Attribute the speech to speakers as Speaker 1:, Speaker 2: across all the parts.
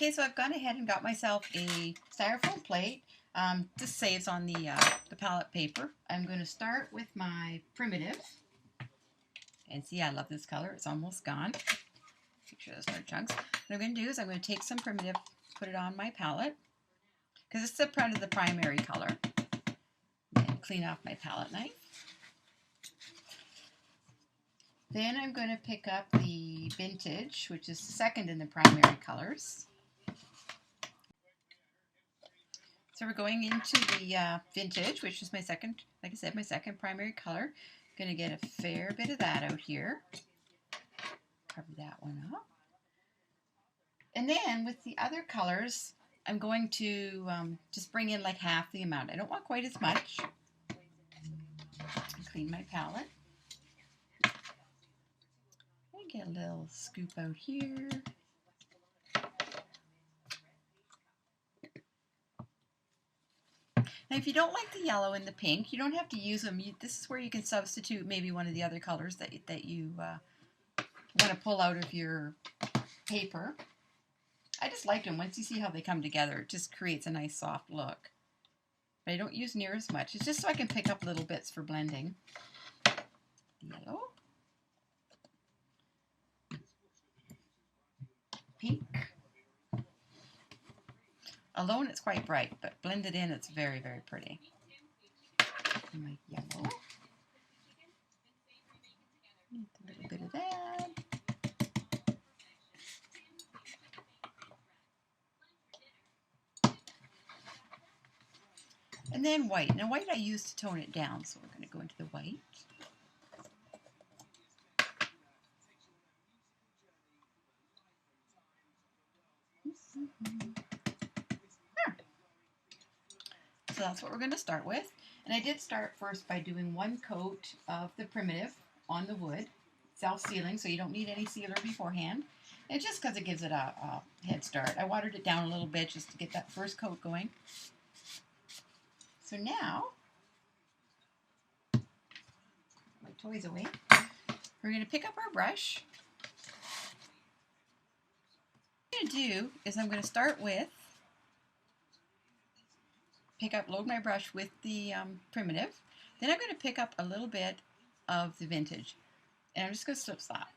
Speaker 1: Okay, so I've gone ahead and got myself a styrofoam plate. This saves on the palette paper. I'm going to start with my primitive. And see, I love this color. It's almost gone. Make sure there's no chunks. What I'm going to do is I'm going to take some primitive, put it on my palette, because it's the front of the primary color. And clean off my palette knife. Then I'm going to pick up the vintage, which is second in the primary colors. So we're going into the vintage, which is my second, like I said, my second primary color. I'm going to get a fair bit of that out here. Cover that one up. And then with the other colors, I'm going to just bring in like half the amount. I don't want quite as much. Clean my palette. And get a little scoop out here. Now, if you don't like the yellow and the pink, you don't have to use them. This is where you can substitute maybe one of the other colors that you want to pull out of your paper. I just like them. Once you see how they come together, it just creates a nice soft look. But I don't use near as much. It's just so I can pick up little bits for blending. Yellow. Pink. Alone it's quite bright, but blended in it's very, very pretty. And my yellow. A little bit of that. And then white. Now white I use to tone it down, so we're going to go into the white. So that's what we're going to start with. And I did start first by doing one coat of the primitive on the wood, self-sealing, so you don't need any sealer beforehand. And just because it gives it a head start. I watered it down a little bit just to get that first coat going. So now, my toys away, we're going to pick up our brush. What I'm going to do is I'm going to start with, load my brush with the primitive. Then I'm going to pick up a little bit of the vintage. And I'm just going to slip slap.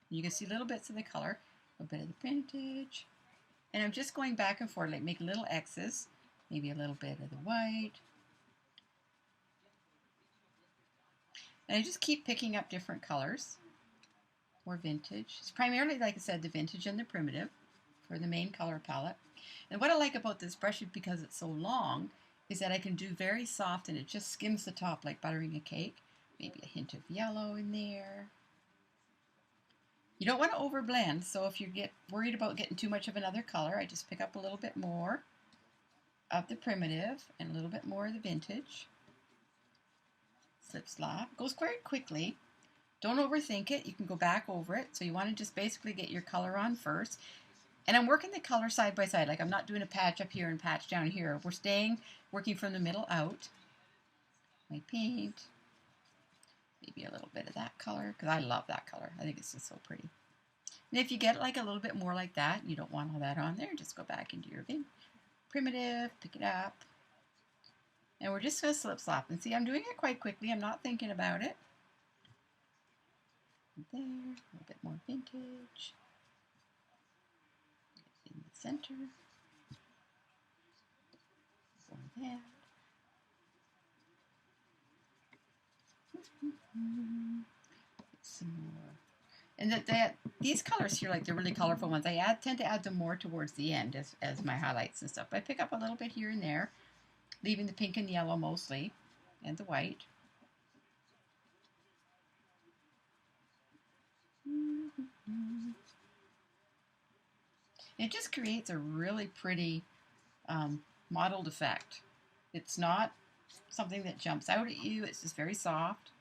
Speaker 1: You can see little bits of the color, a little bit of the vintage. And I'm just going back and forth, like make little X's. Maybe a little bit of the white. And I just keep picking up different colors. More vintage. It's primarily, like I said, the vintage and the primitive for the main color palette. And what I like about this brush, because it's so long, is that I can do very soft and it just skims the top like buttering a cake. Maybe a hint of yellow in there. You don't want to overblend, so if you get worried about getting too much of another color, I just pick up a little bit more of the primitive and a little bit more of the vintage. Slip slap. It goes quite quickly. Don't overthink it. You can go back over it. So you want to just basically get your color on first. And I'm working the color side by side. Like I'm not doing a patch up here and patch down here. We're working from the middle out. My paint. Maybe a little bit of that color, because I love that color. I think it's just so pretty. And if you get like a little bit more like that, you don't want all that on there, just go back into your primitive, pick it up. And we're just going to slip slap. And see, I'm doing it quite quickly. I'm not thinking about it. There, a little bit more vintage. In the center. Like that. Some more. And these colors here, like they're really colorful ones, I tend to add them more towards the end as my highlights and stuff. I pick up a little bit here and there, leaving the pink and yellow mostly, and the white. It just creates a really pretty mottled effect. It's not something that jumps out at you. It's just very soft,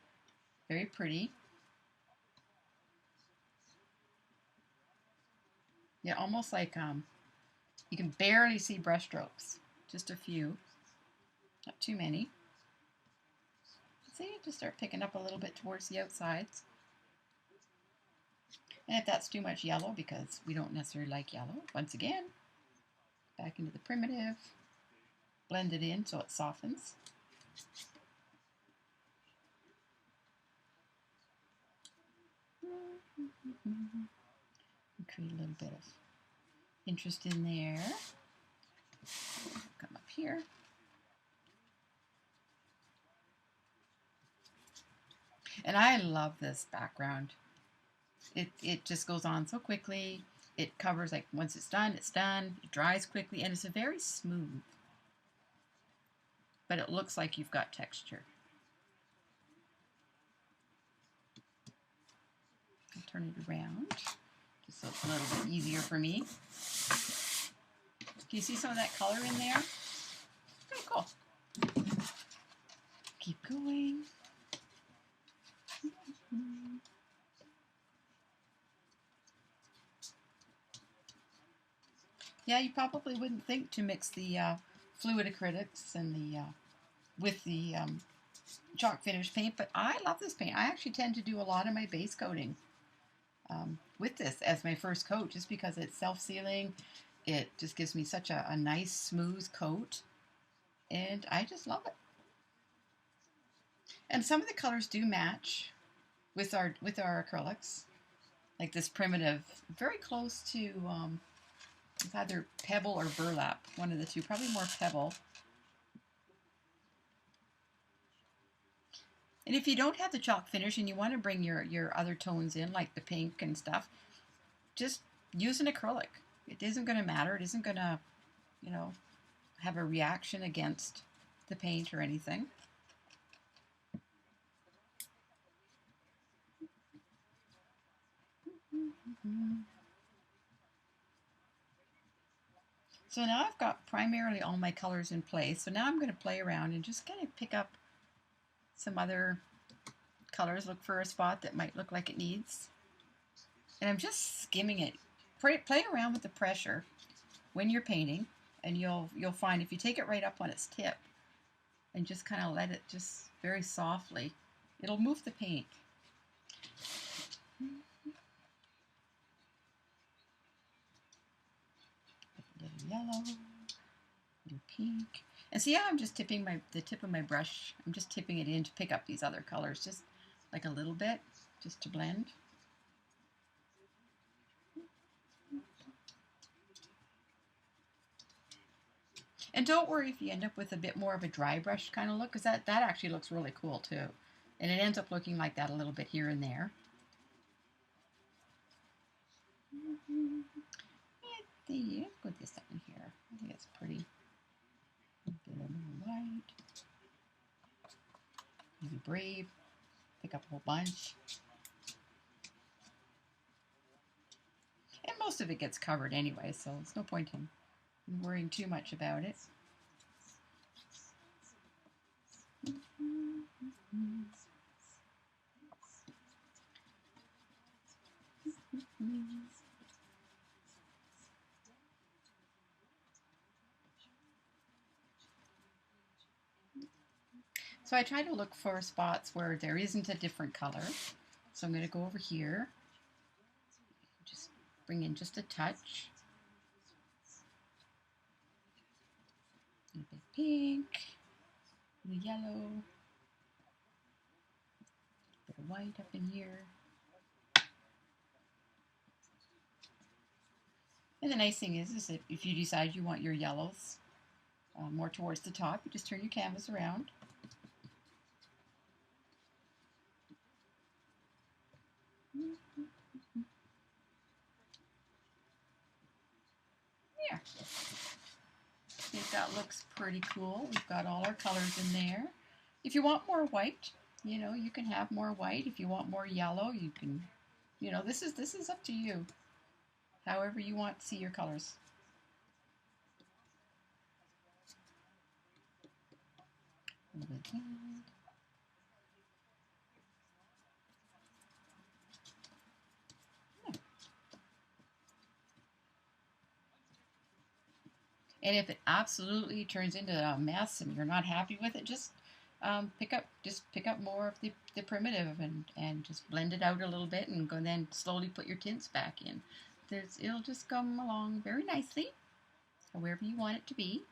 Speaker 1: very pretty. Yeah, almost like you can barely see brush strokes. Just a few, not too many. See, just start picking up a little bit towards the outsides. And if that's too much yellow, because we don't necessarily like yellow, once again, back into the primitive, blend it in so it softens. Create a little bit of interest in there. Come up here. And I love this background. It just goes on so quickly. It covers, like, once it's done, it's done. It dries quickly, and it's a very smooth. But it looks like you've got texture. I'll turn it around just so it's a little bit easier for me. Do you see some of that color in there? Very cool. Keep going. Yeah, you probably wouldn't think to mix the fluid acrylics and the with the chalk finish paint, but I love this paint. I actually tend to do a lot of my base coating with this as my first coat, just because it's self-sealing. It just gives me such a nice, smooth coat, and I just love it. And some of the colors do match with our acrylics, like this primitive, very close to it's either pebble or burlap, one of the two, probably more pebble. And if you don't have the chalk finish and you want to bring your other tones in, like the pink and stuff, just use an acrylic. It isn't going to matter. It isn't going to, you know, have a reaction against the paint or anything. So now I've got primarily all my colors in place. So now I'm going to play around and just kind of pick up some other colors. Look for a spot that might look like it needs. And I'm just skimming it. Play around with the pressure when you're painting, and you'll find if you take it right up on its tip and just kind of let it just very softly, it'll move the paint. A little yellow, a little pink. And see how I'm just tipping the tip of my brush, I'm just tipping it in to pick up these other colors, just like a little bit, just to blend. And don't worry if you end up with a bit more of a dry brush kind of look, because that actually looks really cool too. And it ends up looking like that a little bit here and there. Let's put this up in here. I think it's pretty. Get a little white. Be brave. Pick up a whole bunch. And most of it gets covered anyway, so there's no point in worrying too much about it. So I try to look for spots where there isn't a different color. So I'm going to go over here, just bring in just a touch. A bit pink, a little yellow, a bit of white up in here. And the nice thing is that if you decide you want your yellows more towards the top, you just turn your canvas around. There. I think that looks pretty cool. We've got all our colors in there. If you want more white, you know, you can have more white. If you want more yellow, you can, you know, this is up to you. However you want to see your colors. A little bit. And if it absolutely turns into a mess and you're not happy with it, just just pick up more of the primitive and just blend it out a little bit and go then slowly put your tints back in. It'll just come along very nicely, however you want it to be.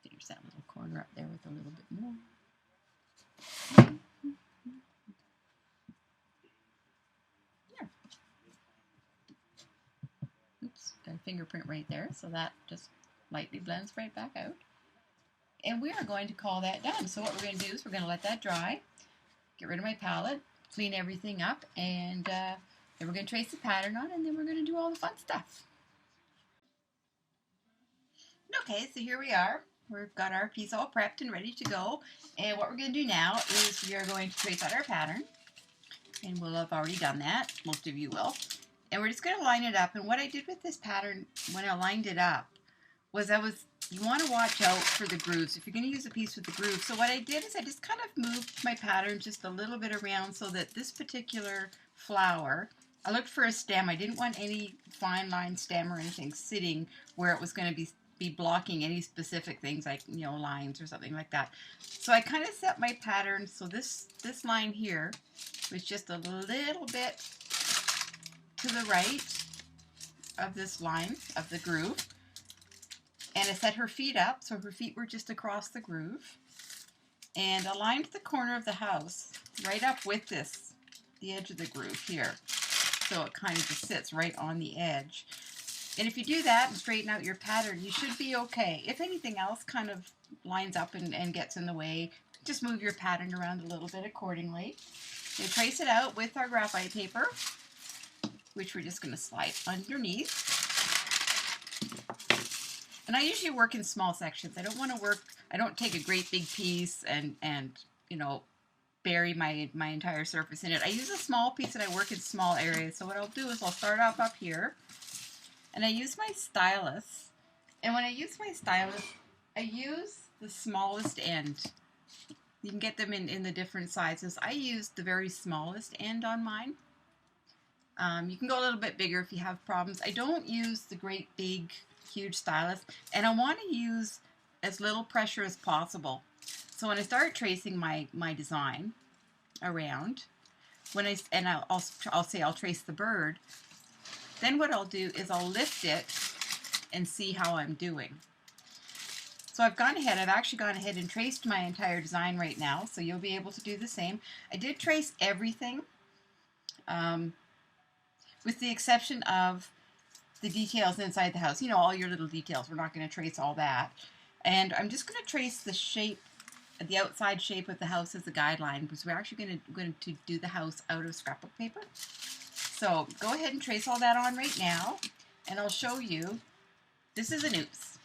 Speaker 1: Finish that little corner up there with a little bit more. There. Oops, got a fingerprint right there, so that just lightly blends right back out. And we are going to call that done. So what we're going to do is we're going to let that dry, get rid of my palette, clean everything up, and then we're going to trace the pattern on, and then we're going to do all the fun stuff. Okay, so here we are. We've got our piece all prepped and ready to go. And what we're going to do now is we are going to trace out our pattern. And we'll have already done that. Most of you will. And we're just going to line it up. And what I did with this pattern when I lined it up was you want to watch out for the grooves if you're going to use a piece with the grooves. So what I did is I just kind of moved my pattern just a little bit around so that this particular flower, I looked for a stem. I didn't want any fine line stem or anything sitting where it was going to be blocking any specific things like, you know, lines or something like that. So I kind of set my pattern so this line here was just a little bit to the right of this line of the groove. And I set her feet up, so her feet were just across the groove. And aligned the corner of the house right up with the edge of the groove here. So it kind of just sits right on the edge. And if you do that and straighten out your pattern, you should be okay. If anything else kind of lines up and gets in the way, just move your pattern around a little bit accordingly. You trace it out with our graphite paper, which we're just going to slide underneath. And I usually work in small sections. I don't take a great big piece and you know, bury my entire surface in it. I use a small piece and I work in small areas. So what I'll do is I'll start off up here. And I use my stylus, and when I use my stylus, I use the smallest end. You can get them in the different sizes. I use the very smallest end on mine. You can go a little bit bigger if you have problems. I don't use the great big, huge stylus, and I want to use as little pressure as possible. So when I start tracing my design around, I'll say I'll trace the bird. Then what I'll do is I'll lift it and see how I'm doing. So I've actually gone ahead and traced my entire design right now, so you'll be able to do the same. I did trace everything, with the exception of the details inside the house. You know, all your little details. We're not going to trace all that. And I'm just going to trace the shape, the outside shape of the house as a guideline, because we're actually going to do the house out of scrapbook paper. So go ahead and trace all that on right now, and I'll show you. This is an oops.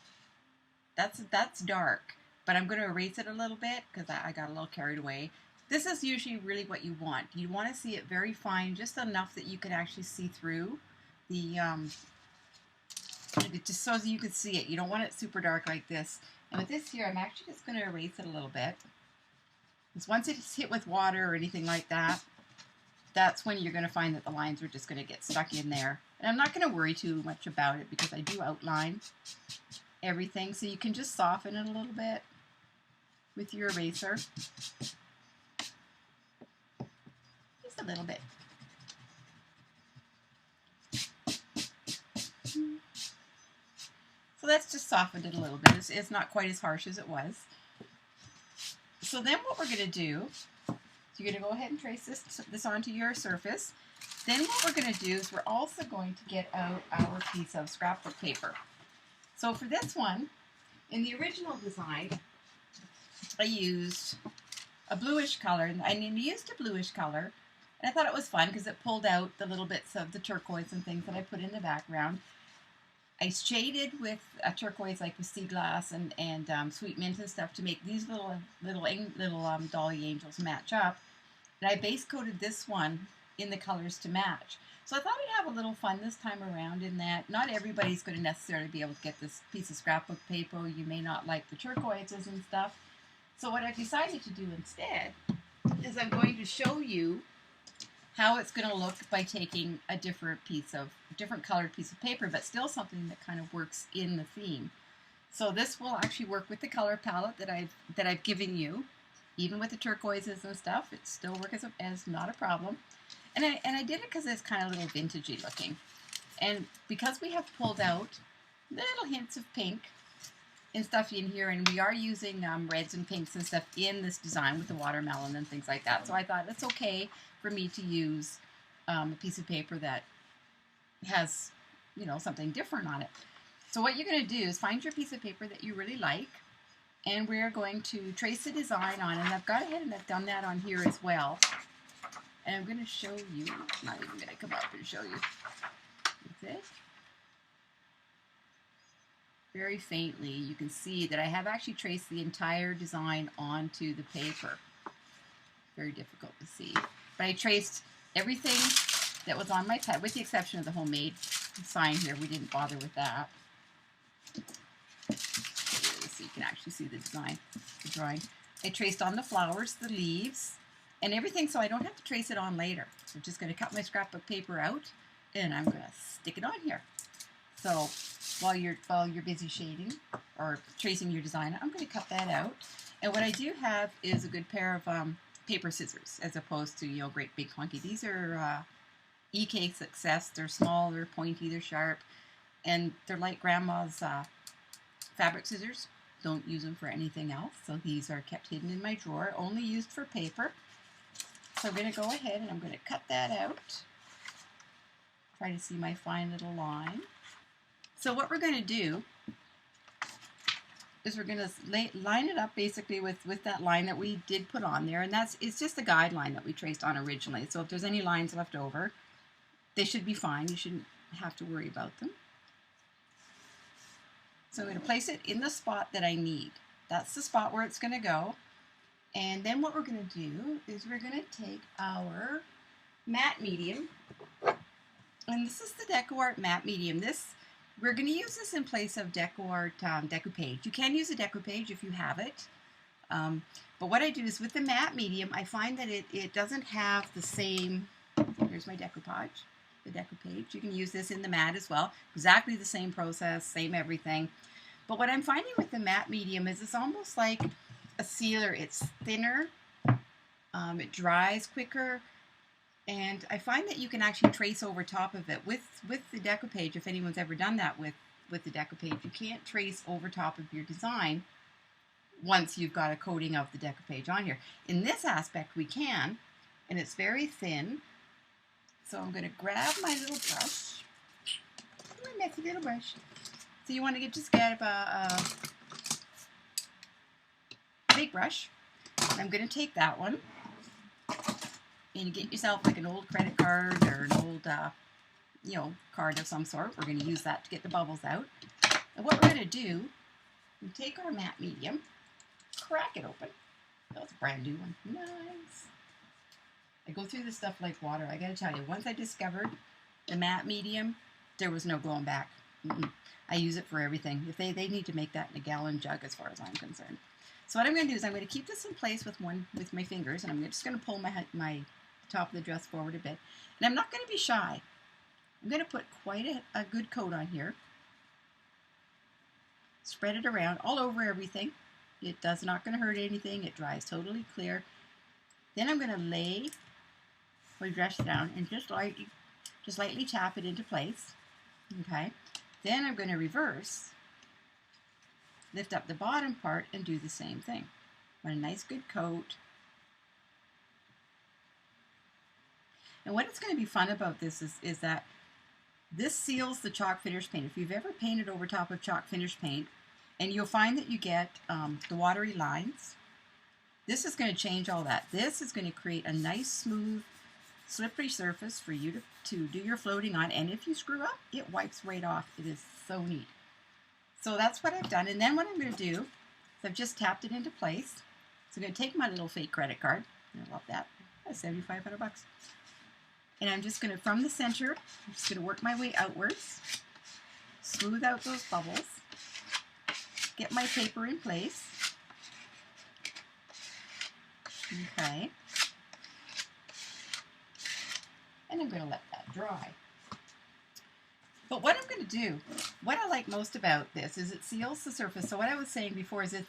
Speaker 1: That's dark, but I'm going to erase it a little bit because I got a little carried away. This is usually really what you want. You want to see it very fine, just enough that you can actually see through the, just so you can see it. You don't want it super dark like this. And with this here, I'm actually just going to erase it a little bit. Because once it's hit with water or anything like that, that's when you're going to find that the lines are just going to get stuck in there. And I'm not going to worry too much about it because I do outline everything. So you can just soften it a little bit with your eraser. Just a little bit. So that's just softened it a little bit. It's not quite as harsh as it was. So then what we're going to do, you're going to go ahead and trace this onto your surface. Then what we're going to do is we're also going to get out our piece of scrapbook paper. So for this one, in the original design, I used a bluish color, and I used a bluish color, and I thought it was fun because it pulled out the little bits of the turquoise and things that I put in the background. I shaded with a turquoise, like with sea glass and sweet mint and stuff, to make these little dolly angels match up. And I base coated this one in the colors to match. So I thought I'd have a little fun this time around in that not everybody's going to necessarily be able to get this piece of scrapbook paper. You may not like the turquoises and stuff. So what I've decided to do instead is I'm going to show you how it's going to look by taking a different colored piece of paper, but still something that kind of works in the theme. So this will actually work with the color palette that I've given you. Even with the turquoises and stuff, it still works as not a problem. And I did it because it's kind of a little vintagey looking. And because we have pulled out little hints of pink and stuff in here, and we are using reds and pinks and stuff in this design with the watermelon and things like that. So I thought it's okay for me to use a piece of paper that has, you know, something different on it. So what you're going to do is find your piece of paper that you really like, and we're going to trace the design on, and I've gone ahead and I've done that on here as well. And I'm going to show you, I'm not even going to come up and show you. That's it. Very faintly, you can see that I have actually traced the entire design onto the paper. Very difficult to see. But I traced everything that was on my pad, with the exception of the homemade sign here. We didn't bother with that. So you can actually see the design, the drawing. I traced on the flowers, the leaves, and everything, so I don't have to trace it on later. I'm just going to cut my scrapbook paper out, and I'm going to stick it on here. So while you're busy shading or tracing your design, I'm going to cut that out. And what I do have is a good pair of paper scissors, as opposed to, you know, great big clunky. These are EK Success. They're small, they're pointy, they're sharp, and they're like Grandma's fabric scissors. Don't use them for anything else. So these are kept hidden in my drawer, only used for paper. So I'm going to go ahead and I'm going to cut that out. Try to see my fine little line. So what we're going to do is we're going to line it up basically with that line that we did put on there, and it's just the guideline that we traced on originally. So if there's any lines left over, they should be fine. You shouldn't have to worry about them. So I'm going to place it in the spot that I need. That's the spot where it's going to go. And then what we're going to do is we're going to take our matte medium, and this is the DecoArt matte medium. We're going to use this in place of DecoArt DecoPage. You can use a DecoPage if you have it. But what I do is with the matte medium, I find that it doesn't have the same, here's my DecoPage, the DecoPage. You can use this in the matte as well. Exactly the same process, same everything. But what I'm finding with the matte medium is it's almost like a sealer. It's thinner, it dries quicker, and I find that you can actually trace over top of it with the DecoPage. If anyone's ever done that with the DecoPage, you can't trace over top of your design once you've got a coating of the DecoPage on here. In this aspect we can, and it's very thin. So I'm going to grab my little brush, my messy little brush. So you want to just get a big brush. And I'm going to take that one and get yourself like an old credit card or an old, you know, card of some sort. We're going to use that to get the bubbles out. And what we're going to do, we take our matte medium, crack it open. That was a brand new one. Nice. I go through this stuff like water. I got to tell you, once I discovered the matte medium, there was no going back. I use it for everything. If they need to make that in a gallon jug as far as I'm concerned. So what I'm going to do is I'm going to keep this in place with my fingers, and I'm just going to pull my top of the dress forward a bit. And I'm not going to be shy. I'm going to put quite a good coat on here. Spread it around all over everything. It does not going to hurt anything. It dries totally clear. Then I'm going to lay my dress down and just lightly tap it into place. Okay. Then I'm going to reverse, lift up the bottom part, and do the same thing. Want a nice good coat. And what is going to be fun about this is that this seals the chalk finish paint. If you've ever painted over top of chalk finish paint, and you'll find that you get the watery lines, this is going to change all that. This is going to create a nice, smooth, slippery surface for you to do your floating on, and if you screw up, it wipes right off. It is so neat. So that's what I've done, and then what I'm going to do is I've just tapped it into place. So I'm going to take my little fake credit card, I love that, that's $7,500 bucks. And I'm just going to, from the center, I'm just going to work my way outwards, smooth out those bubbles, get my paper in place. Okay. And I'm going to let that dry. But what I'm going to do, what I like most about this is it seals the surface. So what I was saying before is that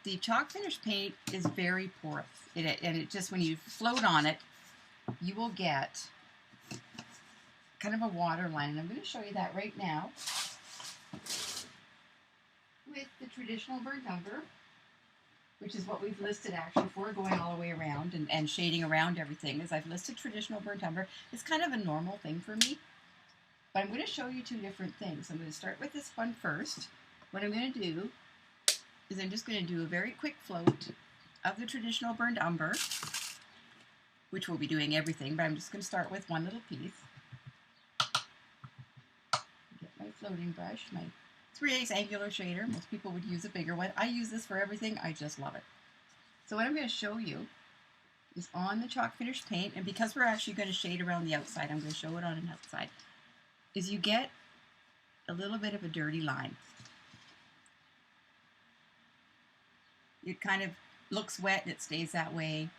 Speaker 1: the chalk finish paint is very porous. And it just, when you float on it, you will get kind of a water line. And I'm going to show you that right now with the traditional burnt umber, which is what we've listed actually for going all the way around and shading around everything. As I've listed traditional burnt umber, it's kind of a normal thing for me. But I'm going to show you two different things. I'm going to start with this one first. What I'm going to do is I'm just going to do a very quick float of the traditional burnt umber, which we'll be doing everything, but I'm just going to start with one little piece. Get my floating brush, my 3/8 angular shader. Most people would use a bigger one. I use this for everything. I just love it. So what I'm going to show you is on the chalk finish paint, and because we're actually going to shade around the outside, I'm going to show it on an outside, is you get a little bit of a dirty line. It kind of looks wet and it stays that way,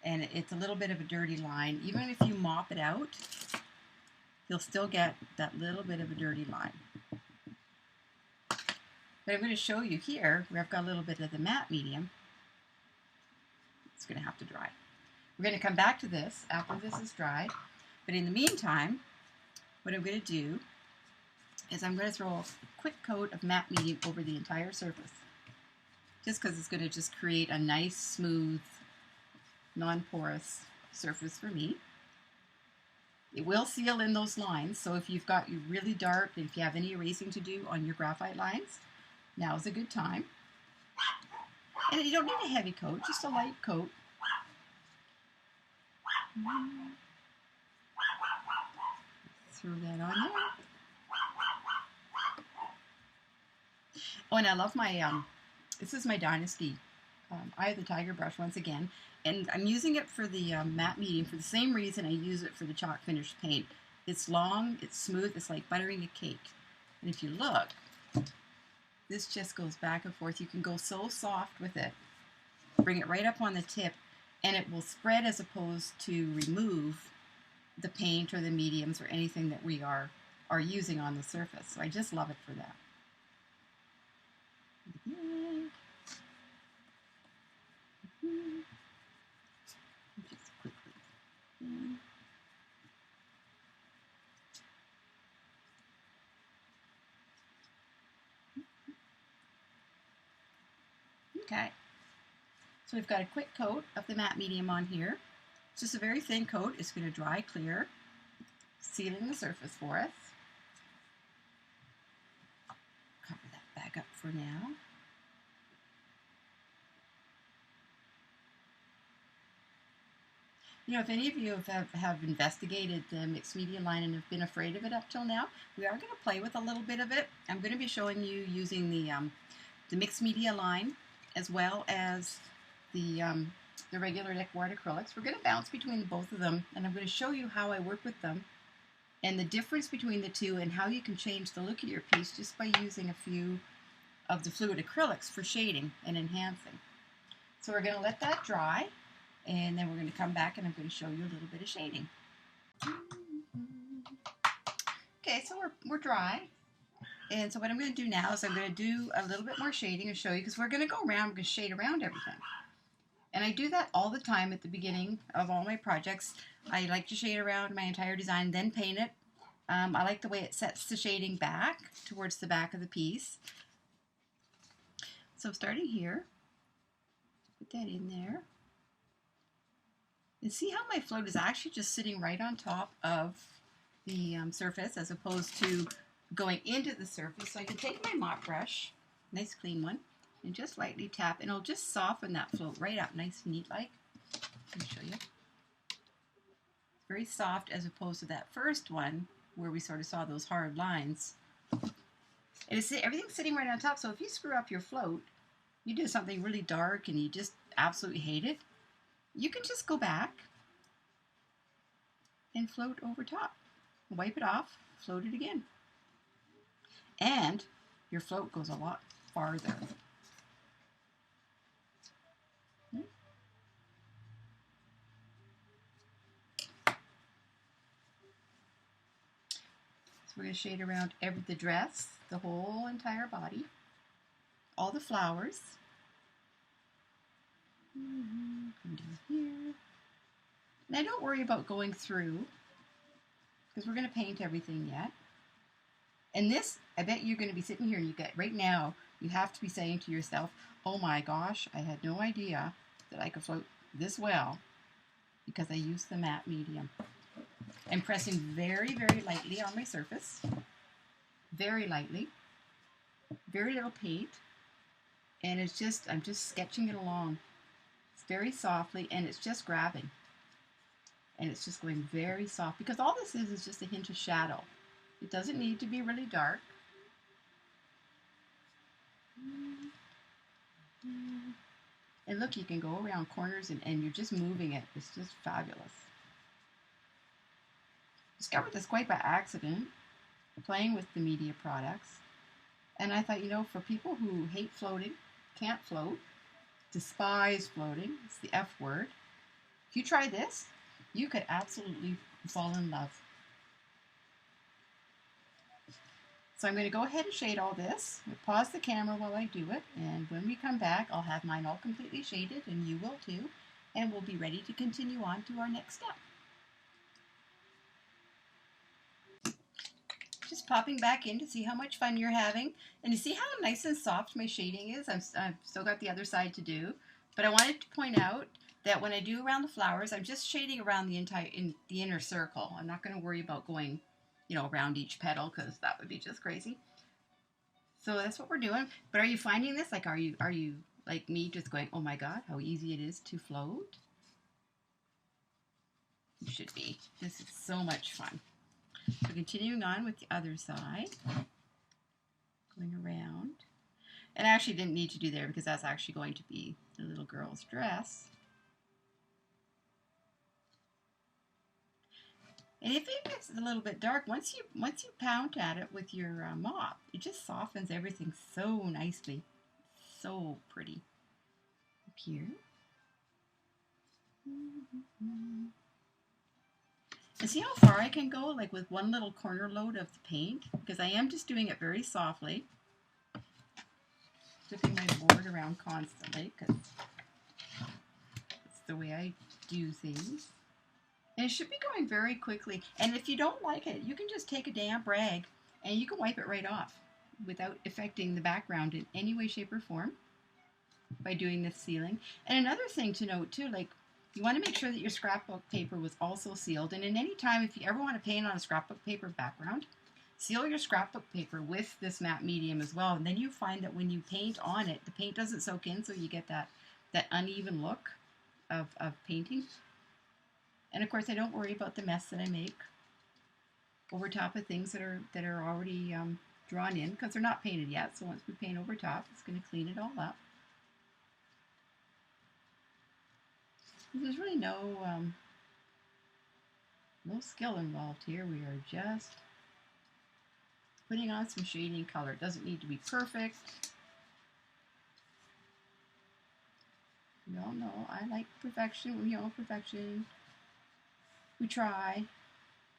Speaker 1: and it's a little bit of a dirty line. Even if you mop it out, you'll still get that little bit of a dirty line. But I'm going to show you here where I've got a little bit of the matte medium. It's going to have to dry. We're going to come back to this after this is dried, but in the meantime, what I'm going to do is I'm going to throw a quick coat of matte medium over the entire surface, just because it's going to just create a nice, smooth, non-porous surface for me. It will seal in those lines, so if you've got you really dark, and if you have any erasing to do on your graphite lines, now is a good time. And you don't need a heavy coat, just a light coat. Throw that on there. Oh, and I love my, this is my Dynasty Eye of the Tiger brush once again. And I'm using it for the matte medium for the same reason I use it for the chalk finish paint. It's long, it's smooth, it's like buttering a cake. And if you look, this just goes back and forth. You can go so soft with it. Bring it right up on the tip, and it will spread as opposed to remove the paint or the mediums or anything that we are using on the surface. So I just love it for that. Just quickly. Okay. So we've got a quick coat of the matte medium on here. It's just a very thin coat. It's going to dry clear, sealing the surface for us. Cover that back up for now. You know, if any of you have investigated the mixed media line and have been afraid of it up till now, we are going to play with a little bit of it. I'm going to be showing you using the mixed media line as well as the regular DecoArt acrylics. We're going to bounce between both of them, and I'm going to show you how I work with them and the difference between the two and how you can change the look of your piece just by using a few of the fluid acrylics for shading and enhancing. So we're going to let that dry, and then we're going to come back and I'm going to show you a little bit of shading. Okay, so we're dry. And so what I'm going to do now is I'm going to do a little bit more shading and show you, because we're going to go around, we're going to shade around everything. And I do that all the time at the beginning of all my projects. I like to shade around my entire design, then paint it. I like the way it sets the shading back towards the back of the piece. So starting here, put that in there. And see how my float is actually just sitting right on top of the surface as opposed to going into the surface. So I can take my mop brush, nice clean one, and just lightly tap, and it'll just soften that float right up, nice and neat like. Let me show you. It's very soft as opposed to that first one where we sort of saw those hard lines. And it's, everything's sitting right on top, so if you screw up your float, you do something really dark and you just absolutely hate it, you can just go back and float over top. Wipe it off, float it again. And your float goes a lot farther. So we're going to shade around the dress, the whole entire body, all the flowers. Come down here. Now don't worry about going through, because we're going to paint everything yet. And this, I bet you're going to be sitting here and you get, right now, you have to be saying to yourself, oh my gosh, I had no idea that I could float this well because I used the matte medium. I'm pressing very, very lightly on my surface. Very lightly. Very little paint. And it's just, I'm just sketching it along. It's very softly and it's just grabbing. And it's just going very soft because all this is just a hint of shadow. It doesn't need to be really dark. And look, you can go around corners and you're just moving it. It's just fabulous. Discovered this quite by accident, playing with the media products. And I thought, you know, for people who hate floating, can't float, despise floating, it's the F word. If you try this, you could absolutely fall in love. So I'm going to go ahead and shade all this. I'll pause the camera while I do it, and when we come back, I'll have mine all completely shaded, and you will too, and we'll be ready to continue on to our next step. Just popping back in to see how much fun you're having, and you see how nice and soft my shading is. I've still got the other side to do, but I wanted to point out that when I do around the flowers, I'm just shading around the inner circle. I'm not going to worry about going, you know, around each petal because that would be just crazy. So that's what we're doing. But are you finding this? Like, are you like me, just going, oh my God, how easy it is to float? You should be. This is so much fun. So continuing on with the other side, going around. And I actually didn't need to do there because that's actually going to be the little girl's dress. And if it gets a little bit dark, once you pound at it with your mop, it just softens everything so nicely. So pretty. Up here. And see how far I can go, like with one little corner load of the paint? Because I am just doing it very softly. Flipping my board around constantly, because it's the way I do things. And it should be going very quickly. And if you don't like it, you can just take a damp rag and you can wipe it right off without affecting the background in any way, shape, or form by doing this sealing. And another thing to note too, like you want to make sure that your scrapbook paper was also sealed. And in any time, if you ever want to paint on a scrapbook paper background, seal your scrapbook paper with this matte medium as well. And then you find that when you paint on it, the paint doesn't soak in, so you get that uneven look of painting. And of course, I don't worry about the mess that I make over top of things that are already drawn in because they're not painted yet. So once we paint over top, it's going to clean it all up. There's really no skill involved here. We are just putting on some shading color. It doesn't need to be perfect. We all know I like perfection. We all perfection. We try,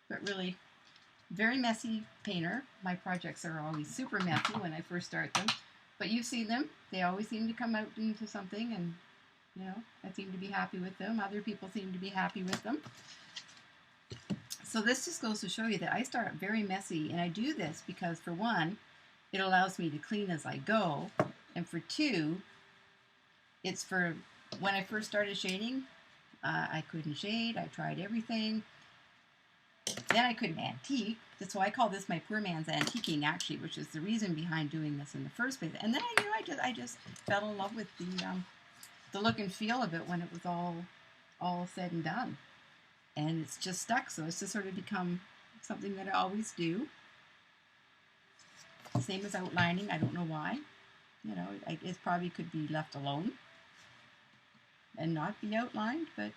Speaker 1: but really, very messy painter. My projects are always super messy when I first start them, but you see them. They always seem to come out into something, and you know, I seem to be happy with them. Other people seem to be happy with them. So this just goes to show you that I start very messy, and I do this because for one, it allows me to clean as I go, and for two, it's for when I first started shading, I couldn't shade. I tried everything. Then I couldn't antique. That's why I call this my poor man's antiquing, actually, which is the reason behind doing this in the first place. And then I knew I just fell in love with the look and feel of it when it was all said and done. And it's just stuck, so it's just sort of become something that I always do. Same as outlining. I don't know why. You know, it probably could be left alone and not be outlined, but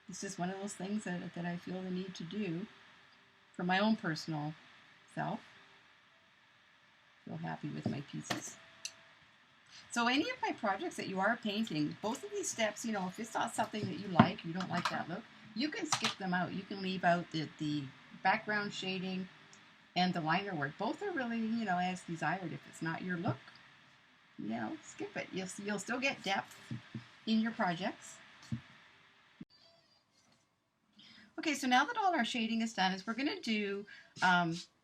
Speaker 1: it's just one of those things that I feel the need to do for my own personal self. Feel happy with my pieces. So any of my projects that you are painting, both of these steps, you know, if it's not something that you like, you don't like that look, you can skip them out. You can leave out the background shading, and the liner work. Both are really, as desired. If it's not your look, skip it. You'll still get depth in your projects. Okay, so now that all our shading is done, we're going to do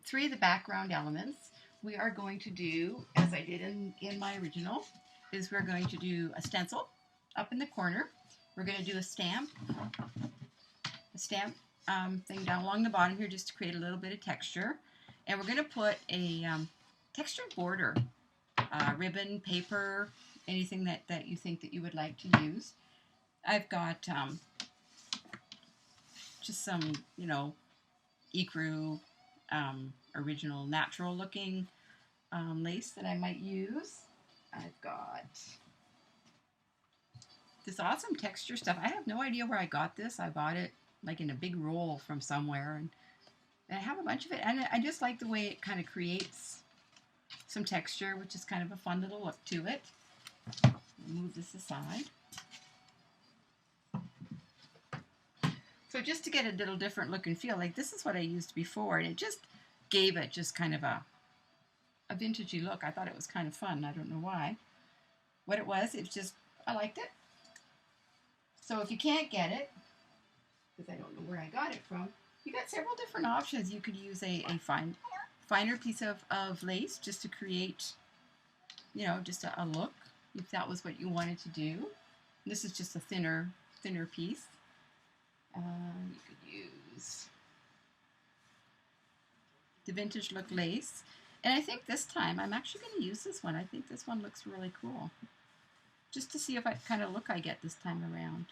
Speaker 1: 3 of the background elements. We are going to do, as I did in my original, we're going to do a stencil up in the corner. We're going to do a stamp thing down along the bottom here just to create a little bit of texture. And we're going to put a textured border, ribbon, paper, anything that you think that you would like to use. I've got just some, ecru, original natural looking lace that I might use. I've got this awesome texture stuff. I have no idea where I got this. I bought it like in a big roll from somewhere, and I have a bunch of it, and I just like the way it kind of creates some texture, which is kind of a fun little look to it. Move this aside. So just to get a little different look and feel, like this is what I used before, and it just gave it just kind of a vintagey look. I thought it was kind of fun. I don't know why. What it was just, I liked it. So if you can't get it, because I don't know where I got it from, you got several different options. You could use a finer piece of lace just to create, just a look, if that was what you wanted to do. This is just a thinner piece. You could use the vintage look lace. And I think this time I'm actually going to use this one. I think this one looks really cool. Just to see if what kind of look I get this time around.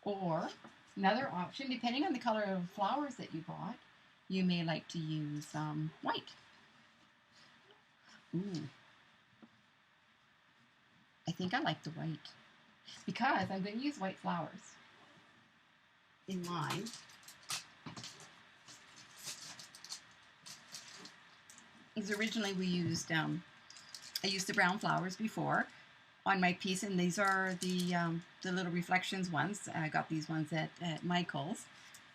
Speaker 1: Or another option, depending on the color of flowers that you bought, you may like to use white. Ooh. I think I like the white because I'm going to use white flowers in mine. Because originally we used, I used the brown flowers before on my piece, and these are the little reflections ones. I got these ones at Michael's.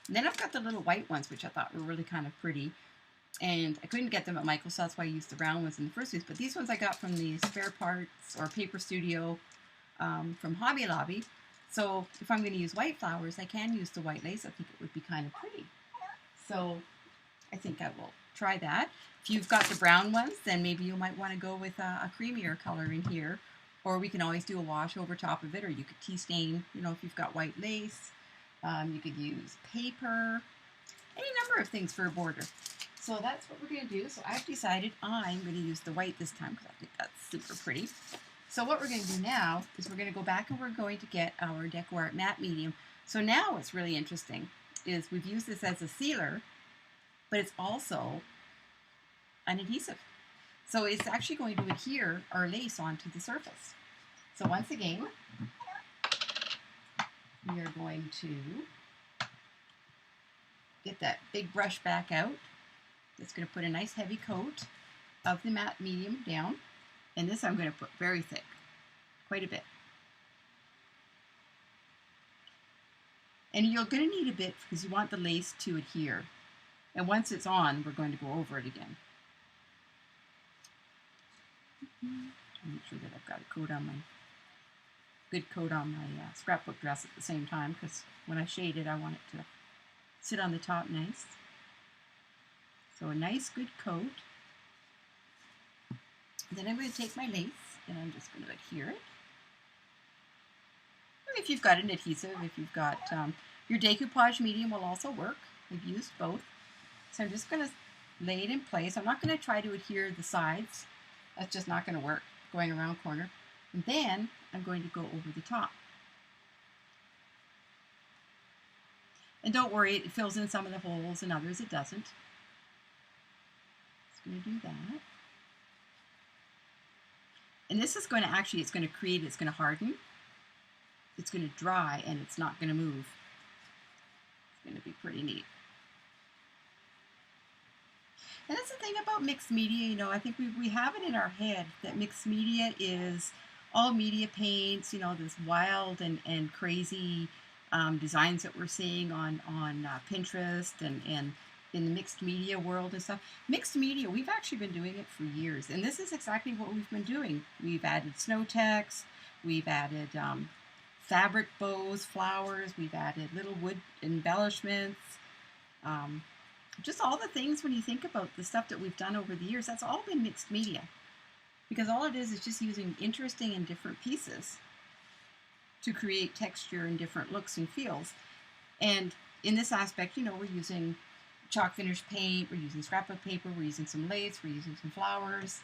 Speaker 1: And then I've got the little white ones, which I thought were really kind of pretty. And I couldn't get them at Michael's, so that's why I used the brown ones in the first place. But these ones I got from the Spare Parts or Paper Studio from Hobby Lobby. So if I'm going to use white flowers, I can use the white lace. I think it would be kind of pretty. So I think I will try that. If you've got the brown ones, then maybe you might want to go with a creamier color in here. Or we can always do a wash over top of it, or you could tea stain, if you've got white lace. You could use paper, any number of things for a border. So that's what we're going to do. So I've decided I'm going to use the white this time because I think that's super pretty. So what we're going to do now is we're going to go back and we're going to get our DecoArt matte medium. So now what's really interesting is we've used this as a sealer, but it's also an adhesive. So it's actually going to adhere our lace onto the surface. So once again, we are going to get that big brush back out. It's going to put a nice heavy coat of the matte medium down. And this I'm going to put very thick, quite a bit. And you're going to need a bit because you want the lace to adhere. And once it's on, we're going to go over it again. Make sure that I've got a coat on good coat on my scrapbook dress at the same time, because when I shade it, I want it to sit on the top nice. So a nice good coat. Then I'm going to take my lace and I'm just going to adhere it. And if you've got an adhesive, if you've got your decoupage medium will also work. I've used both. So I'm just going to lay it in place. I'm not going to try to adhere the sides. That's just not going to work, going around corner. And then I'm going to go over the top. And don't worry, it fills in some of the holes and others it doesn't. Just going to do that. And this is going to actually, it's going to create, it's going to harden. It's going to dry and it's not going to move. It's going to be pretty neat. And that's the thing about mixed media, I think we have it in our head that mixed media is all media paints, this wild and crazy designs that we're seeing on Pinterest and in the mixed media world and stuff. Mixed media, we've actually been doing it for years, and this is exactly what we've been doing. We've added snow text, we've added fabric bows, flowers, we've added little wood embellishments, just all the things when you think about the stuff that we've done over the years, that's all been mixed media. Because all it is just using interesting and different pieces to create texture and different looks and feels. And in this aspect, you know, we're using chalk finish paint, we're using scrapbook paper, we're using some lace, we're using some flowers,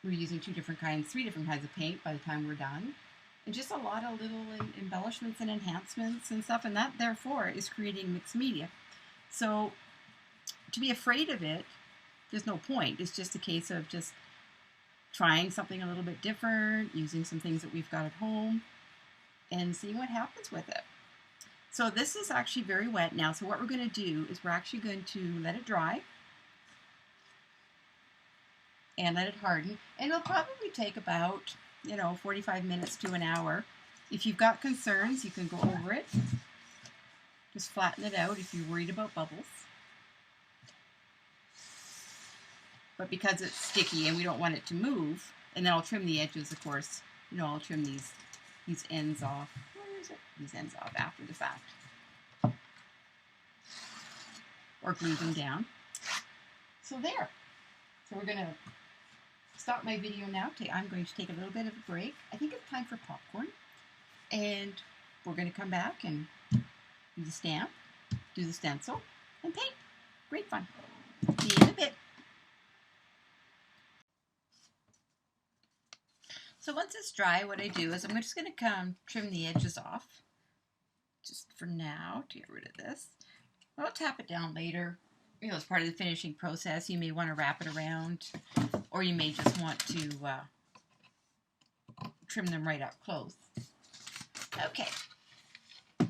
Speaker 1: we're using three different kinds of paint by the time we're done. And just a lot of little embellishments and enhancements and stuff, and that therefore is creating mixed media. So to be afraid of it, there's no point. It's just a case of just trying something a little bit different, using some things that we've got at home, and seeing what happens with it. So this is actually very wet now, so what we're going to do is we're actually going to let it dry and let it harden, and it'll probably take about, you know, 45 minutes to an hour. If you've got concerns, you can go over it. Just flatten it out if you're worried about bubbles. But because it's sticky and we don't want it to move, and then I'll trim the edges, of course. You know, I'll trim these ends off. Where is it? These ends off after the fact. Or glue them down. So there. So we're going to stop my video now. I'm going to take a little bit of a break. I think it's time for popcorn. And we're going to come back and do the stamp, do the stencil, and paint. Great fun. See you in a bit. So once it's dry, what I do is I'm just going to come trim the edges off, just for now, to get rid of this. I'll tap it down later. You know, as part of the finishing process, you may want to wrap it around, or you may just want to trim them right up close. Okay. So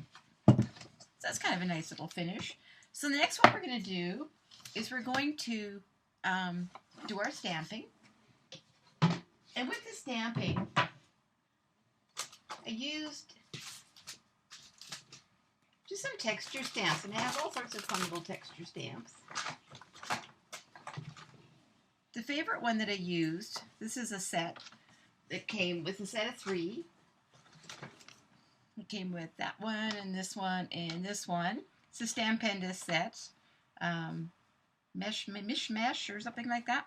Speaker 1: that's kind of a nice little finish. So the next one we're going to do is we're going to do our stamping. And with the stamping, I used just some texture stamps, and I have all sorts of fun little texture stamps. The favorite one that I used, this is a set that came with a set of 3. It came with that one, and this one, and this one. It's a Stampendous set, mishmash or something like that.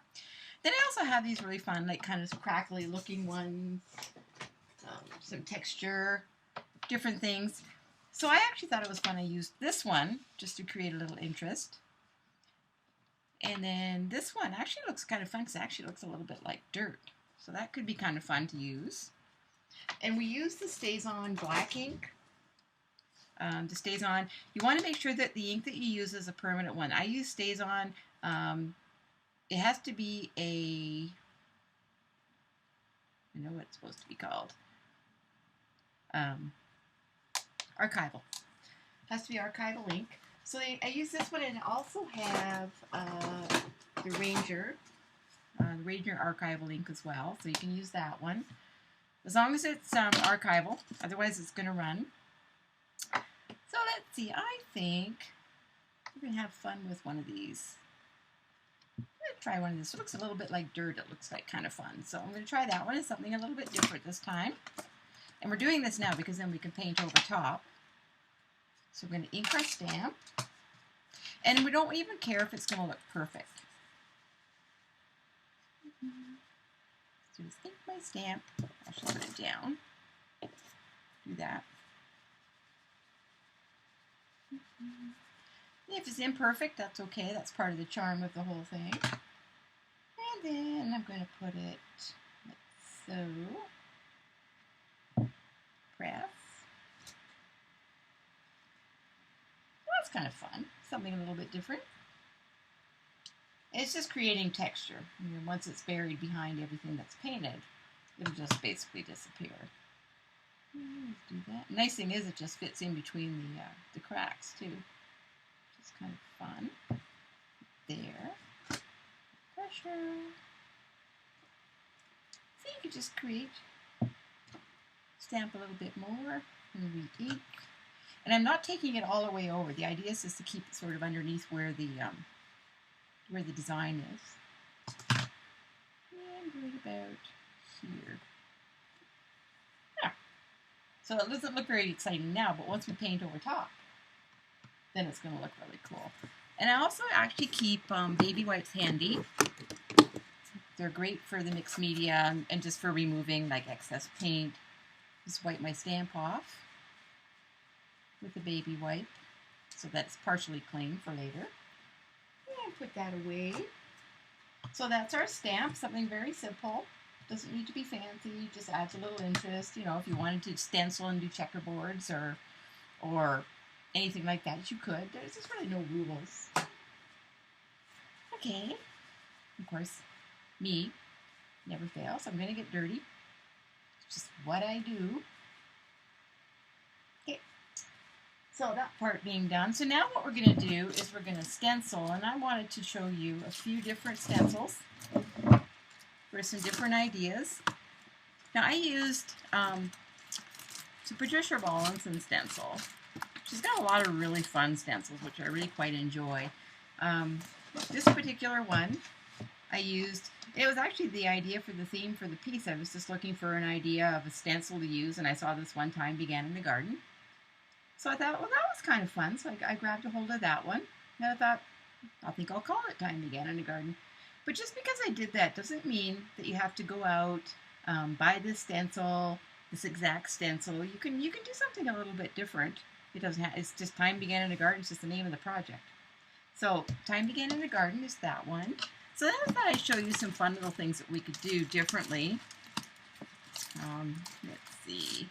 Speaker 1: Then I also have these really fun, like kind of crackly looking ones, some texture, different things. So I actually thought it was fun. I used this one just to create a little interest. And then this one actually looks kind of fun because it actually looks a little bit like dirt. So that could be kind of fun to use. And we use the StazOn black ink. The StazOn, you want to make sure that the ink that you use is a permanent one. I use StazOn. It has to be I know what it's supposed to be called. Archival. It has to be archival ink. So I use this one, and I also have the Ranger archival ink as well. So you can use that one. As long as it's archival, otherwise it's going to run. So let's see, I think we're going to have fun with one of these. I'm going to try one of these. It looks a little bit like dirt. It looks like kind of fun. So I'm going to try that one. It's something a little bit different this time. And we're doing this now because then we can paint over top. So we're going to ink our stamp. And we don't even care if it's going to look perfect. So just ink my stamp. I should put it down. Do that. If it's imperfect, that's okay. That's part of the charm of the whole thing. And then I'm going to put it like so. Press. Well, that's kind of fun. Something a little bit different. It's just creating texture. And then once it's buried behind everything that's painted, it'll just basically disappear. Let's do that. Nice thing is it just fits in between the cracks too. Which is kind of fun. There. Pressure. So you could just create, stamp a little bit more, and re-ink. And I'm not taking it all the way over. The idea is just to keep it sort of underneath where the design is. And right about here. Yeah. So it doesn't look very exciting now, but once we paint over top, then it's going to look really cool. And I also actually keep baby wipes handy. They're great for the mixed media and just for removing like excess paint. Just wipe my stamp off with a baby wipe so that it's partially clean for later. And put that away. So that's our stamp, something very simple. Doesn't need to be fancy, just adds a little interest. You know, if you wanted to stencil and do checkerboards or anything like that, you could. There's just really no rules. Okay. Of course, me never fails. I'm going to get dirty. It's just what I do. Okay. So that part being done. So now what we're going to do is we're going to stencil. And I wanted to show you a few different stencils for some different ideas. Now I used some Patricia Rawlinson stencil. She's got a lot of really fun stencils, which I really quite enjoy. This particular one I used, it was actually the idea for the theme for the piece. I was just looking for an idea of a stencil to use, and I saw this one Thyme Began in the Garden. So I thought, well, that was kind of fun, so I grabbed a hold of that one. And I thought, I think I'll call it Thyme Began in the Garden. But just because I did that doesn't mean that you have to go out, buy this stencil, this exact stencil. You can do something a little bit different. It doesn't have, it's just Thyme Began in the Garden. It's just the name of the project. So Thyme Began in the Garden is that one. So then I thought I'd show you some fun little things that we could do differently. Let's see.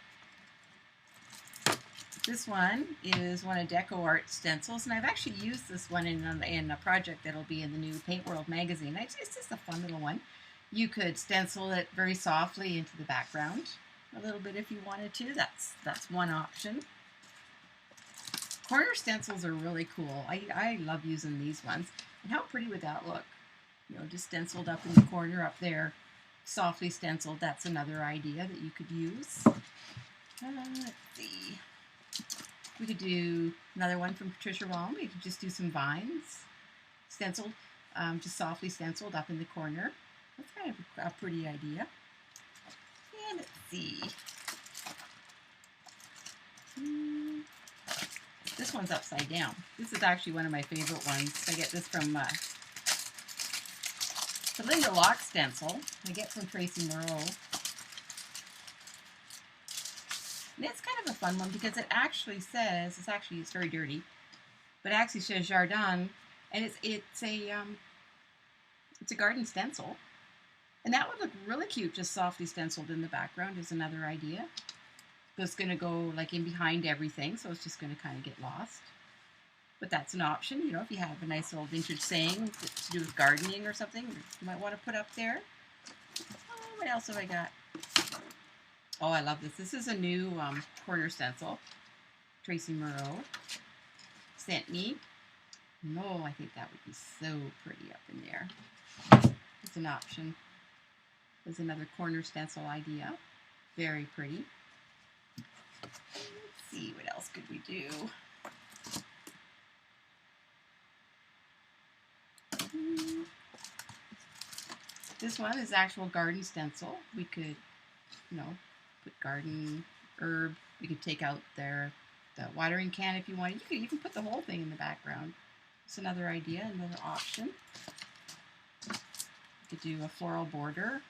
Speaker 1: This one is one of DecoArt stencils, and I've actually used this one in a project that'll be in the new Paint World magazine. It's just a fun little one. You could stencil it very softly into the background a little bit if you wanted to. That's one option. Corner stencils are really cool. I love using these ones. And how pretty would that look? You know, just stenciled up in the corner up there, softly stenciled. That's another idea that you could use. Let's see. We could do another one from Patricia Rawlinson. We could just do some vines, stenciled, just softly stenciled up in the corner. That's kind of a pretty idea. And let's see. This one's upside down. This is actually one of my favorite ones. I get this from the Linda Lock stencil. I get from Tracy Moreau. And it's kind of a fun one because it actually says, it's very dirty, but it actually says Jardin, and it's a garden stencil. And that would look really cute, just softly stenciled in the background is another idea. But it's going to go like in behind everything, so it's just going to kind of get lost. But that's an option, you know, if you have a nice little vintage saying to do with gardening or something, you might want to put up there. Oh, what else have I got? Oh, I love this. This is a new corner stencil. Tracy Moreau sent me. No, I think that would be so pretty up in there. It's an option. There's another corner stencil idea. Very pretty. Let's see, what else could we do? This one is actual garden stencil. We could, you know, put garden herb. We could take out the watering can if you want. You can put the whole thing in the background. It's another idea, another option. You could do a floral border.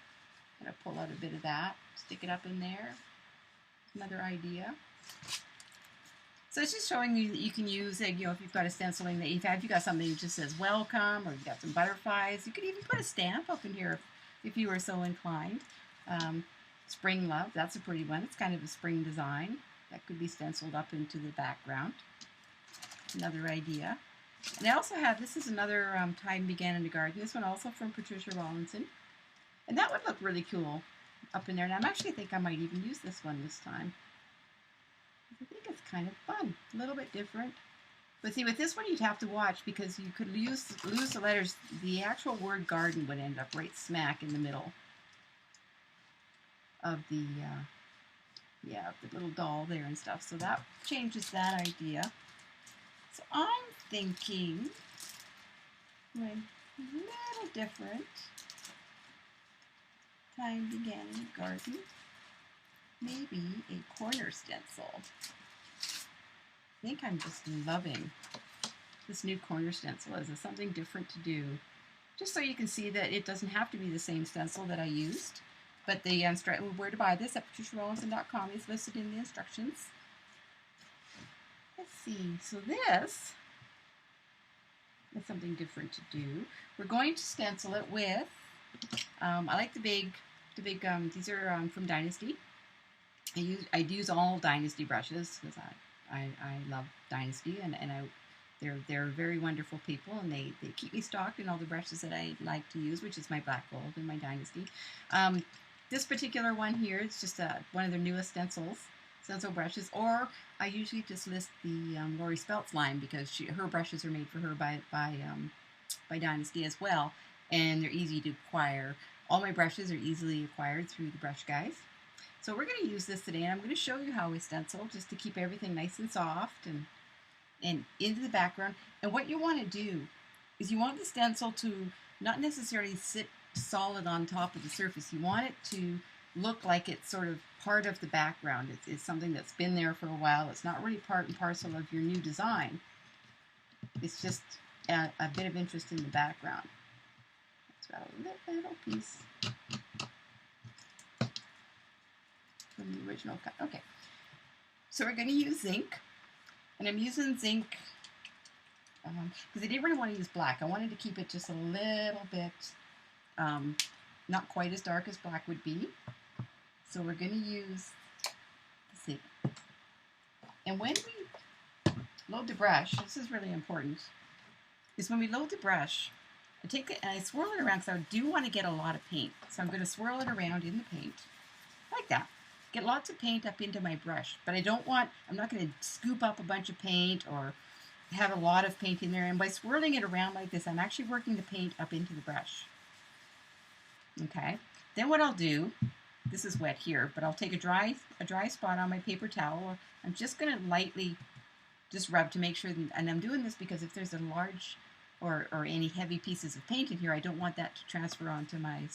Speaker 1: Kind of pull out a bit of that, stick it up in there. Another idea. So it's just showing you that you can use it, you know, if you've got a stenciling that you've got something that just says welcome, or you've got some butterflies. You could even put a stamp up in here if you were so inclined. Spring Love, that's a pretty one. It's kind of a spring design. That could be stenciled up into the background. Another idea. And I also have, this is another Thyme Began in the Garden. This one also from Patricia Rawlinson. And that would look really cool up in there. And I actually think I might even use this one this time. I think it's kind of fun, a little bit different. But see, with this one you'd have to watch because you could lose the letters. The actual word garden would end up right smack in the middle of the yeah, the little doll there and stuff. So that changes that idea. So I'm thinking like a little different. Thyme began in a garden. Maybe a corner stencil. I think I'm just loving this new corner stencil as something different to do. Just so you can see that it doesn't have to be the same stencil that I used. But the where to buy this at patriciarollinson.com is listed in the instructions. Let's see. So this is something different to do. We're going to stencil it with, I like the big, these are from Dynasty. I use all Dynasty brushes because I love Dynasty and they're very wonderful people, and they keep me stocked in all the brushes that I like to use, which is my black gold and my Dynasty. This particular one here, it's just one of their newest stencil brushes, or I usually just list the Lori Speltz line because her brushes are made for her by Dynasty as well, and they're easy to acquire. All my brushes are easily acquired through the brush guys. So we're going to use this today, and I'm going to show you how we stencil just to keep everything nice and soft and into the background. And what you want to do is you want the stencil to not necessarily sit solid on top of the surface. You want it to look like it's sort of part of the background. It's something that's been there for a while. It's not really part and parcel of your new design. It's just a bit of interest in the background. It's got a little piece from the original cut. Okay, so we're going to use zinc. And I'm using zinc because I didn't really want to use black. I wanted to keep it just a little bit, not quite as dark as black would be. So we're going to use zinc. And when we load the brush, this is really important, is when we load the brush, I take it and I swirl it around because I do want to get a lot of paint. So I'm going to swirl it around in the paint like that. Get lots of paint up into my brush, but I'm not going to scoop up a bunch of paint or have a lot of paint in there. And by swirling it around like this, I'm actually working the paint up into the brush. Okay. Then what I'll do, this is wet here, but I'll take a dry spot on my paper towel. I'm just going to lightly just rub to make sure, and I'm doing this because if there's a large or any heavy pieces of paint in here, I don't want that to transfer onto my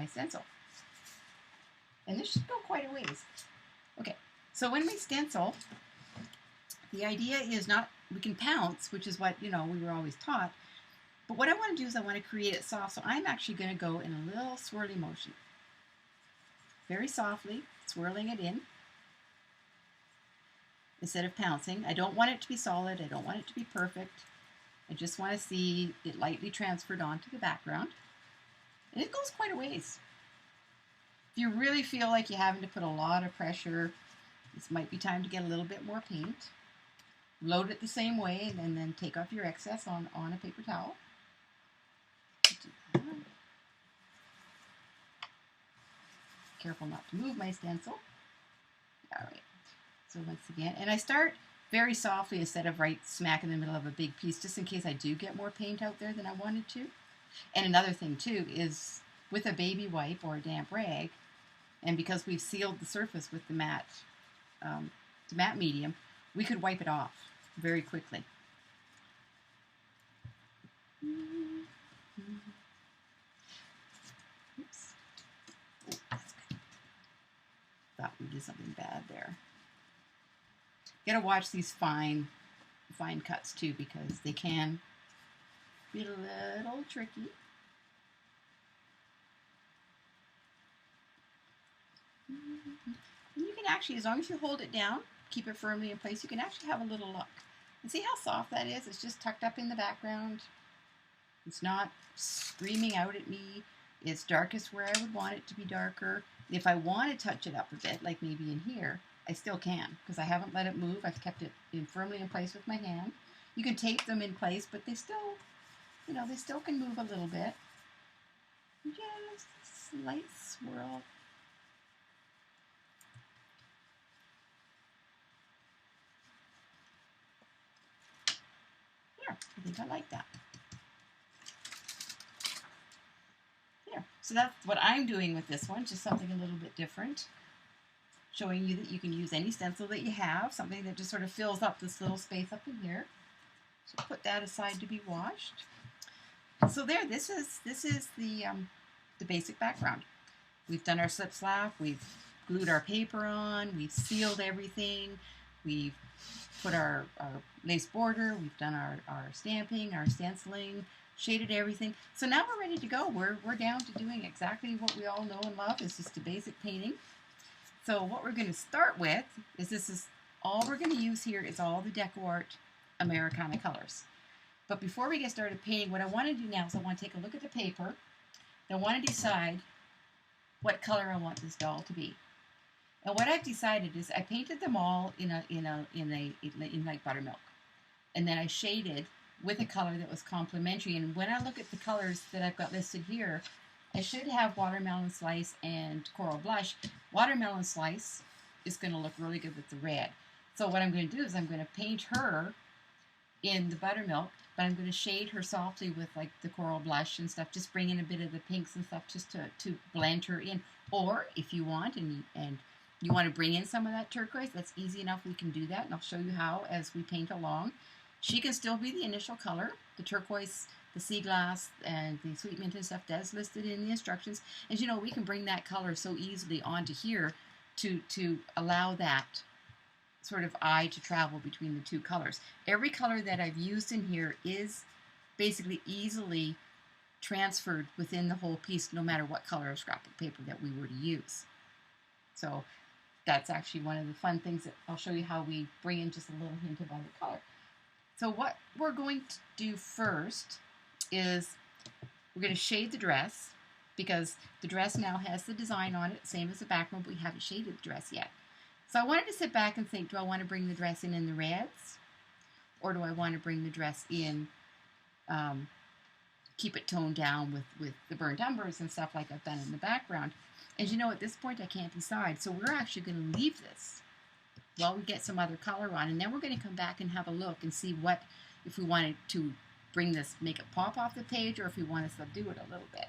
Speaker 1: stencil. And this should go quite a ways. Okay, so when we stencil, the idea is we can pounce, which is what, we were always taught. But what I want to do is I want to create it soft. So I'm actually going to go in a little swirly motion. Very softly, swirling it in. Instead of pouncing. I don't want it to be solid. I don't want it to be perfect. I just want to see it lightly transferred onto the background. And it goes quite a ways. If you really feel like you're having to put a lot of pressure, this might be time to get a little bit more paint. Load it the same way and then take off your excess on a paper towel. Careful not to move my stencil. All right, so once again, and I start very softly instead of right smack in the middle of a big piece, just in case I do get more paint out there than I wanted to. And another thing too is with a baby wipe or a damp rag, and because we've sealed the surface with the matte medium, we could wipe it off very quickly. Oops. Oh, that's good. Thought we did something bad there. You gotta watch these fine cuts too, because they can be a little tricky. And you can actually, as long as you hold it down, keep it firmly in place, you can actually have a little look. And see how soft that is? It's just tucked up in the background. It's not screaming out at me. It's darkest where I would want it to be darker. If I want to touch it up a bit, like maybe in here, I still can, because I haven't let it move. I've kept it firmly in place with my hand. You can tape them in place, but they still, they still can move a little bit. Just a slight swirl. I think I like that. Here, so that's what I'm doing with this one, just something a little bit different. showing you that you can use any stencil that you have, something that just sort of fills up this little space up in here. So put that aside to be washed. So there, this is the basic background. We've done our slip slap, we've glued our paper on, we've sealed everything, we've put our lace border, we've done our stamping, our stenciling, shaded everything. So now we're ready to go. We're down to doing exactly what we all know and love. It's just a basic painting. So what we're going to start with is this is all we're going to use here is all the DecoArt Americana colors. But before we get started painting, what I want to do now is I want to take a look at the paper. I want to decide what color I want this doll to be. And what I've decided is I painted them all in like buttermilk, and then I shaded with a color that was complementary. And when I look at the colors that I've got listed here, I should have watermelon slice and coral blush. Watermelon slice is going to look really good with the red. So what I'm going to do is I'm going to paint her in the buttermilk, but I'm going to shade her softly with like the coral blush and stuff, just bring in a bit of the pinks and stuff just to blend her in. Or if you want and you want to bring in some of that turquoise, that's easy enough, we can do that, and I'll show you how as we paint along. She can still be the initial color. The turquoise, the sea glass, and the sweet mint and stuff that's listed in the instructions. As you know, we can bring that color so easily onto here to allow that sort of eye to travel between the two colors. Every color that I've used in here is basically easily transferred within the whole piece, no matter what color of scrapbook paper that we were to use. So that's actually one of the fun things that I'll show you how we bring in just a little hint of other color. So what we're going to do first is we're going to shade the dress, because the dress now has the design on it, same as the background, but we haven't shaded the dress yet. So I wanted to sit back and think, do I want to bring the dress in the reds, or do I want to bring the dress in, keep it toned down with the burnt umbers and stuff like I've done in the background? As you know, at this point I can't decide, so we're actually going to leave this while we get some other color on, and then we're going to come back and have a look and see what, if we wanted to bring this, make it pop off the page, or if we want to subdue it a little bit.